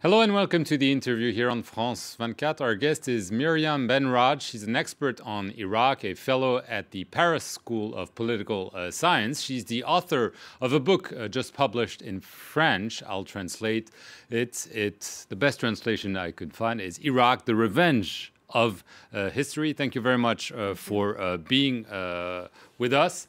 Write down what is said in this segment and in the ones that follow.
Hello and welcome to the interview here on France 24. Our guest is Myriam Benraad. She's an expert on Iraq, a fellow at the Paris School of Political Science. She's the author of a book just published in French. I'll translate it. The best translation I could find is Iraq, the Revenge of History. Thank you very much for being with us.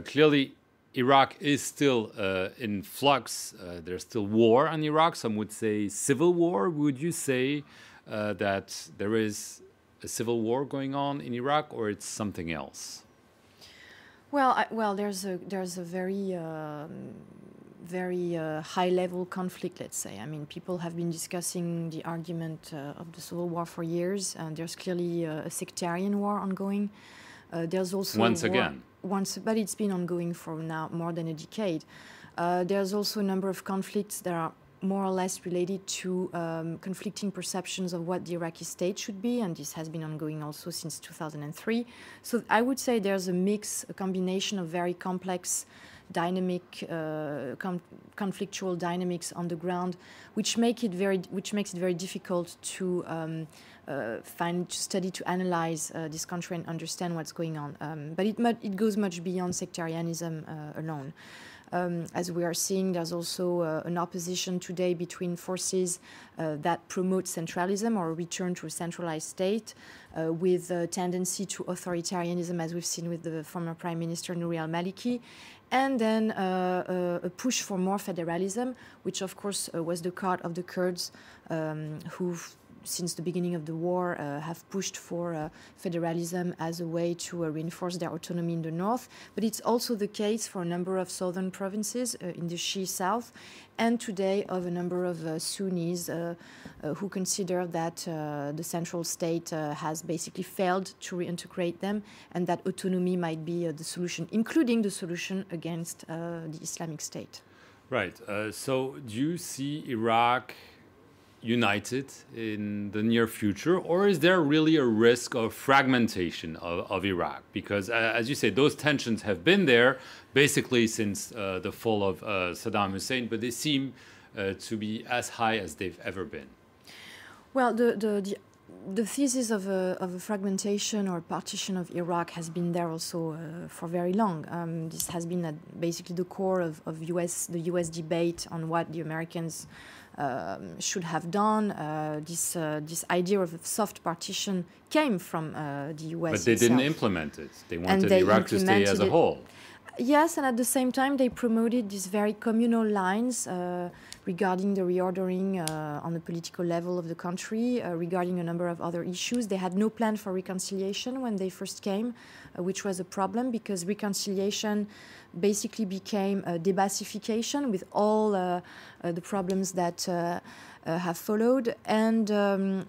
Clearly, Iraq is still in flux. There's still war in Iraq. Some would say civil war. Would you say that there is a civil war going on in Iraq, or it's something else? Well, there's a very high-level conflict, let's say. I mean, people have been discussing the argument of the civil war for years, and there's clearly a sectarian war ongoing. There's also but it's been ongoing for now more than a decade. There's also a number of conflicts that are more or less related to conflicting perceptions of what the Iraqi state should be, and this has been ongoing also since 2003. So I would say there's a combination of very complex dynamic, conflictual dynamics on the ground, which makes it very difficult to study, to analyze this country and understand what's going on. But it goes much beyond sectarianism alone. As we are seeing, there's also an opposition today between forces that promote centralism or a return to a centralized state with a tendency to authoritarianism, as we've seen with the former Prime Minister Nouri al-Maliki, and then a push for more federalism, which of course was the card of the Kurds, who since the beginning of the war have pushed for federalism as a way to reinforce their autonomy in the north. But it's also the case for a number of southern provinces in the Shia south, and today of a number of Sunnis who consider that the central state has basically failed to reintegrate them, and that autonomy might be the solution, including the solution against the Islamic State. Right. So do you see Iraq united in the near future, or is there really a risk of fragmentation of Iraq? Because, as you say, those tensions have been there basically since the fall of Saddam Hussein, but they seem to be as high as they've ever been. Well, the thesis of a fragmentation or partition of Iraq has been there also for very long. This has been at basically the core of the U.S. debate on what the Americans should have done. This idea of a soft partition came from the U.S. But they didn't implement it. They wanted Iraq to stay as a whole. Yes, and at the same time, they promoted these very communal lines regarding the reordering on the political level of the country, regarding a number of other issues. They had no plan for reconciliation when they first came, which was a problem because reconciliation basically became a debassification with all the problems that have followed. And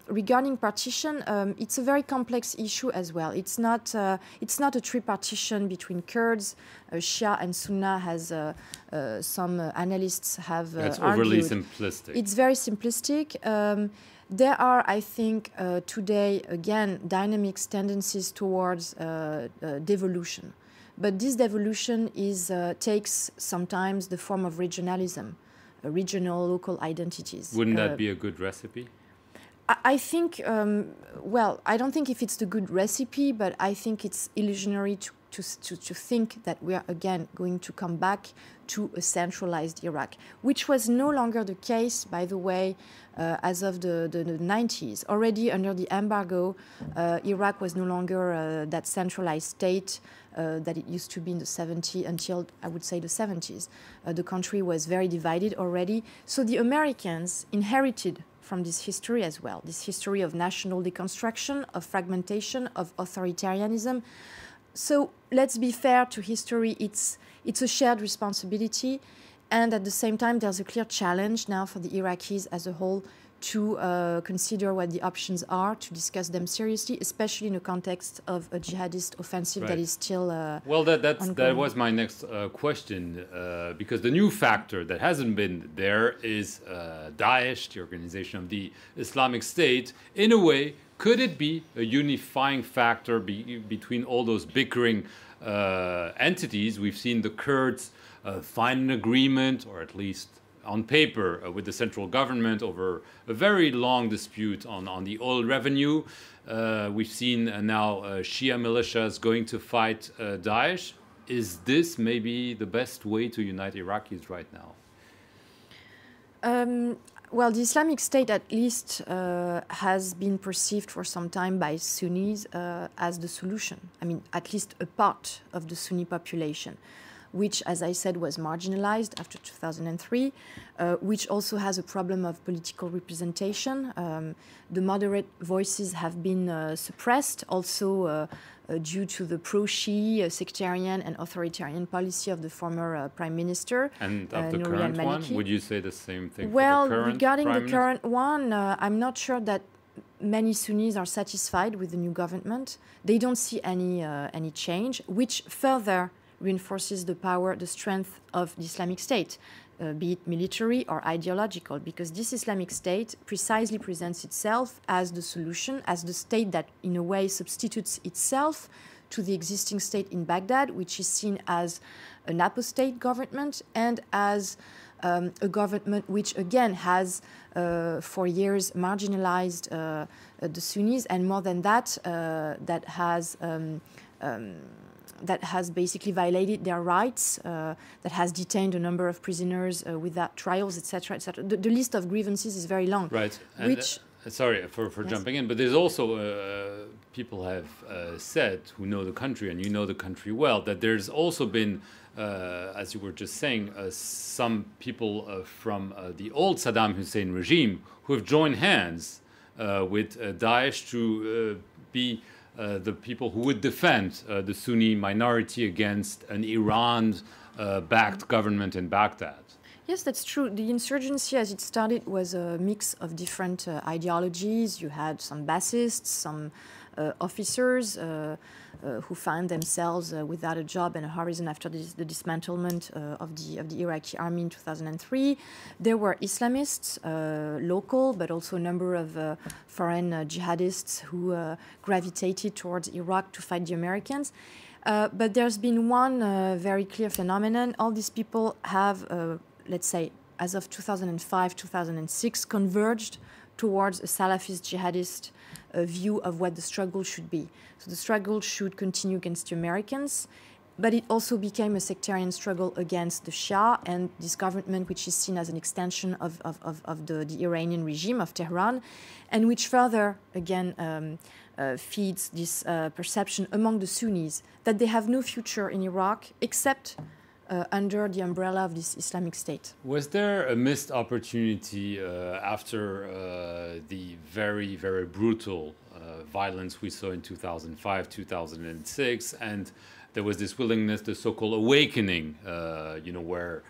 regarding partition, it's a very complex issue as well. It's not a tripartition between Kurds, Shia and Sunni, as some analysts have That's argued. Overly simplistic. It's very simplistic. There are, I think, today, again, dynamics tendencies towards devolution. But this devolution takes sometimes the form of regionalism, regional, local identities. Wouldn't that be a good recipe? I think, well, I don't think if it's the good recipe, but I think it's illusionary to think that we are again going to come back to a centralized Iraq, which was no longer the case, by the way, as of the 90s. Already under the embargo, Iraq was no longer that centralized state that it used to be in the 70s until, I would say, the 70s. The country was very divided already. So the Americans inherited from this history as well, this history of national deconstruction, of fragmentation, of authoritarianism. So let's be fair to history. It's a shared responsibility. And at the same time, there's a clear challenge now for the Iraqis as a whole to consider what the options are, to discuss them seriously, especially in the context of a jihadist offensive that is still well, that was my next question, because the new factor that hasn't been there is Daesh, the organization of the Islamic State. In a way, could it be a unifying factor between all those bickering entities? We've seen the Kurds find an agreement, or at least on paper with the central government over a very long dispute on the oil revenue. We've seen now Shia militias going to fight Daesh. Is this maybe the best way to unite Iraqis right now? Well, the Islamic State at least has been perceived for some time by Sunnis as the solution. I mean, at least a part of the Sunni population, which, as I said, was marginalized after 2003, which also has a problem of political representation. The moderate voices have been suppressed, also due to the pro-Shia, sectarian and authoritarian policy of the former Prime Minister. And of the current one, would you say the same thing? Well, for the current regarding Prime the current one, I'm not sure that many Sunnis are satisfied with the new government. They don't see any change, which further reinforces the power, the strength of the Islamic State, be it military or ideological, because this Islamic State precisely presents itself as the solution, as the state that in a way substitutes itself to the existing state in Baghdad, which is seen as an apostate government and as a government which again has for years marginalized the Sunnis, and more than that, that has basically violated their rights, that has detained a number of prisoners without trials, etc., etc. The list of grievances is very long. Right. And, sorry for yes. jumping in, but there's also people have said, who know the country, and you know the country well, that there's also been, as you were just saying, some people from the old Saddam Hussein regime who have joined hands with Daesh to be the people who would defend the Sunni minority against an Iran-backed government in Baghdad. Yes, that's true. The insurgency, as it started, was a mix of different ideologies. You had some Ba'athists, some officers who found themselves without a job and a horizon after the dismantlement of the Iraqi army in 2003. There were Islamists, local, but also a number of foreign jihadists who gravitated towards Iraq to fight the Americans. But there's been one very clear phenomenon. All these people have, let's say, as of 2005, 2006, converged towards a Salafist jihadist view of what the struggle should be. So the struggle should continue against the Americans, but it also became a sectarian struggle against the Shah and this government, which is seen as an extension of the Iranian regime of Tehran, and which further, again, feeds this perception among the Sunnis that they have no future in Iraq except under the umbrella of this Islamic State. Was there a missed opportunity after the very, very brutal violence we saw in 2005, 2006, and there was this willingness, the so-called awakening, where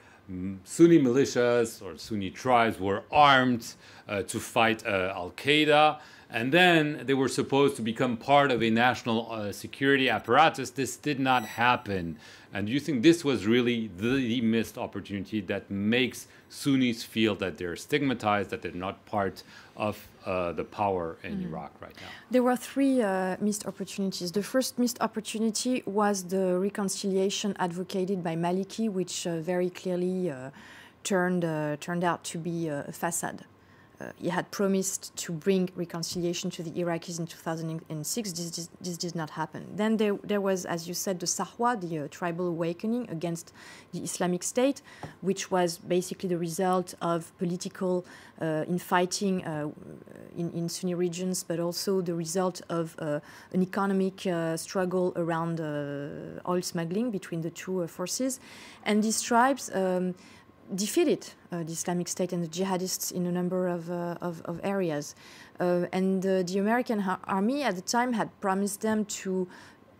Sunni militias or Sunni tribes were armed to fight Al-Qaeda, and then they were supposed to become part of a national security apparatus. This did not happen. And do you think this was really the missed opportunity that makes Sunnis feel that they're stigmatized, that they're not part of the power in Iraq right now? There were three missed opportunities. The first missed opportunity was the reconciliation advocated by Maliki, which very clearly turned out to be a facade. He had promised to bring reconciliation to the Iraqis in 2006. This did not happen. Then there was, as you said, the Sahwa, the tribal awakening against the Islamic State, which was basically the result of political infighting in Sunni regions, but also the result of an economic struggle around oil smuggling between the two forces. And these tribes defeated the Islamic State and the jihadists in a number of areas. And the American army at the time had promised them to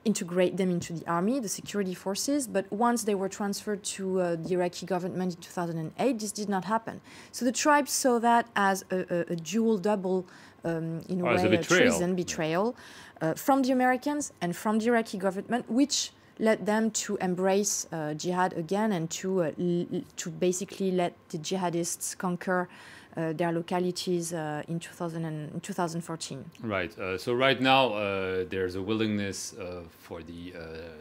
integrate them into the army, the security forces, but once they were transferred to the Iraqi government in 2008, this did not happen. So the tribes saw that as a dual, double, in a way, treason, betrayal from the Americans and from the Iraqi government, which led them to embrace jihad again and to basically let the jihadists conquer their localities in 2014. Right. So right now there's a willingness for the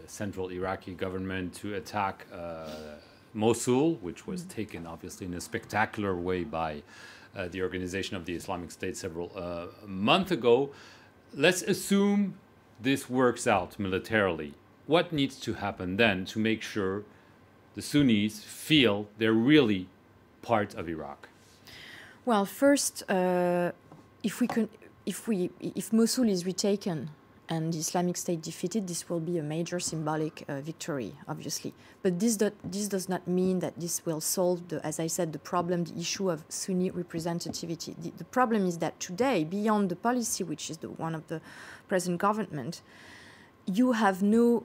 central Iraqi government to attack Mosul, which was taken obviously in a spectacular way by the organization of the Islamic State several months ago. Let's assume this works out militarily. What needs to happen then to make sure the Sunnis feel they're really part of Iraq? Well, first, if Mosul is retaken and the Islamic State defeated, this will be a major symbolic victory, obviously. But this does not mean that this will solve, as I said, the problem, the issue of Sunni representativity. The problem is that today, beyond the policy, which is the one of the present government, you have no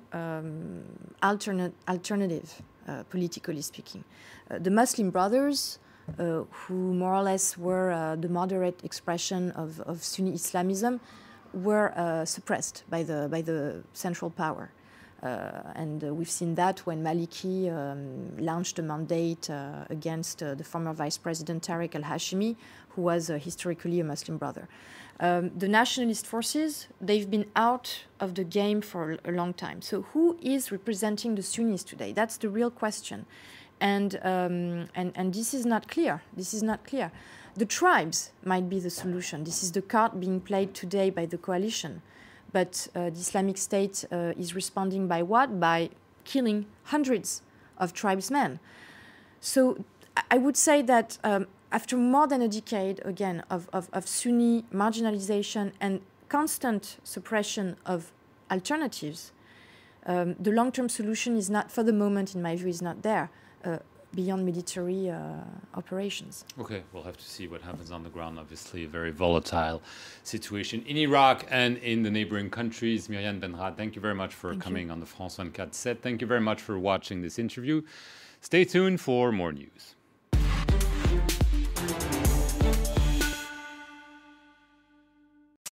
alternative, politically speaking. The Muslim Brothers, who more or less were the moderate expression of Sunni Islamism, were suppressed by the central power. And we've seen that when Maliki launched a mandate against the former Vice President Tariq al-Hashimi, who was historically a Muslim brother. The nationalist forces, they've been out of the game for a long time. So who is representing the Sunnis today? That's the real question. And this is not clear. This is not clear. The tribes might be the solution. This is the card being played today by the coalition. But the Islamic State is responding by what? By killing hundreds of tribesmen. So I would say that after more than a decade, again, of Sunni marginalization and constant suppression of alternatives, the long-term solution is not, for the moment, in my view, is not there. Beyond military operations. Okay, we'll have to see what happens on the ground. Obviously, a very volatile situation in Iraq and in the neighboring countries. Myriam Benraad, thank you very much for coming on the France 24/7. Thank you very much for watching this interview. Stay tuned for more news.